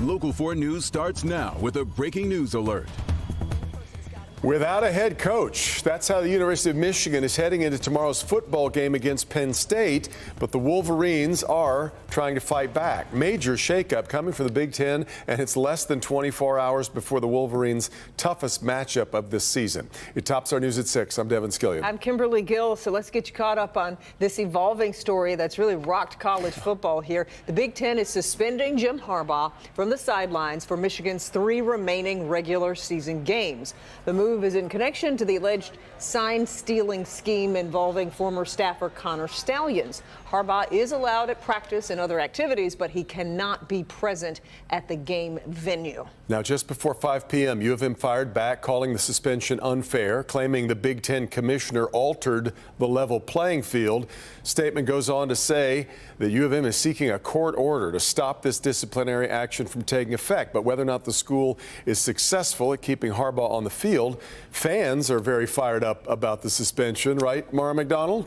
Local 4 News starts now with a breaking news alert. Without a head coach, that's how the University of Michigan is heading into tomorrow's football game against Penn State. But the Wolverines are trying to fight back. Major shakeup coming from the Big Ten, and it's less than 24 hours before the Wolverines' toughest matchup of this season. It tops our news at 6. I'm Devin Skillion. I'm Kimberly Gill, so let's get you caught up on this evolving story that's really rocked college football here. The Big Ten is suspending Jim Harbaugh from the sidelines for Michigan's 3 remaining regular season games. The move is in connection to the alleged sign-stealing scheme involving former staffer Connor Stalions. Harbaugh is allowed at practice and other activities, but he cannot be present at the game venue. Now, just before 5 p.m., U of M fired back, calling the suspension unfair, claiming the Big Ten commissioner altered the level playing field. Statement goes on to say that U of M is seeking a court order to stop this disciplinary action from taking effect. But whether or not the school is successful at keeping Harbaugh on the field, fans are very fired up about the suspension, right, Mara McDonald?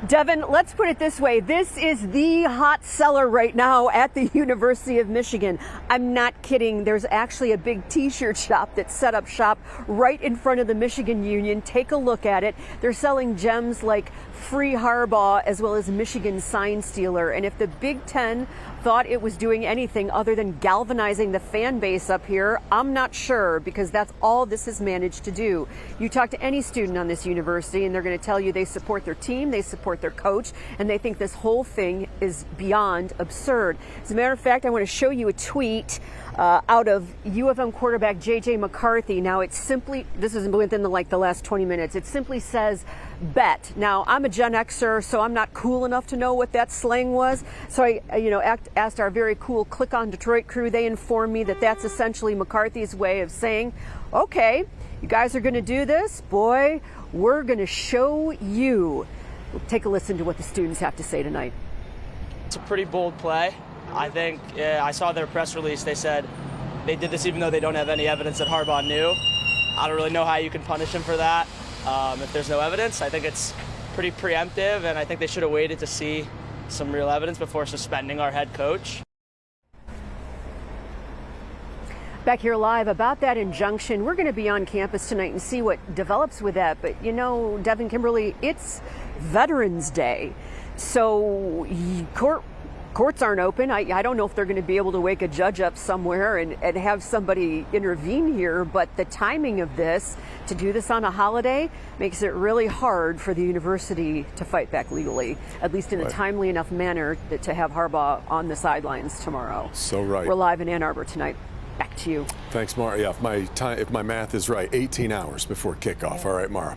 Devin, let's put it this way. This is the hot seller right now at the University of Michigan. I'm not kidding. There's actually a big T-shirt shop that's set up shop right in front of the Michigan Union. Take a look at it. They're selling gems like Free Harbaugh as well as Michigan Sign Stealer. And if the Big Ten thought it was doing anything other than galvanizing the fan base up here, I'm not sure, because that's all this has managed to do. You talk to any student on this university and they're going to tell you they support their team, they support their coach, and they think this whole thing is beyond absurd. As a matter of fact, I want to show you a tweet out of U of M quarterback J.J. McCarthy. Now, it's simply, this is within the last 20 minutes, it simply says bet. Now, I'm a Gen Xer, so I'm not cool enough to know what that slang was. So I asked our very cool Click on Detroit crew. They informed me that that's essentially McCarthy's way of saying, okay, you guys are going to do this? Boy, we're going to show you. We'll take a listen to what the students have to say tonight. It's a pretty bold play. I think I saw their press release. They said they did this even though they don't have any evidence that Harbaugh knew. I don't really know how you can punish him for that if there's no evidence. I think it's pretty preemptive, and I think they should have waited to see some real evidence before suspending our head coach. Back here live about that injunction. We're going to be on campus tonight and see what develops with that. But, you know, Devin, Kimberly, it's Veterans Day. So courts aren't open. I don't know if they're going to be able to wake a judge up somewhere and have somebody intervene here. But the timing of this, to do this on a holiday, makes it really hard for the university to fight back legally, at least in a timely enough manner to have Harbaugh on the sidelines tomorrow. So right. We're live in Ann Arbor tonight. Back to you. Thanks, Mara. Yeah, if my math is right, 18 hours before kickoff. All right, Mara.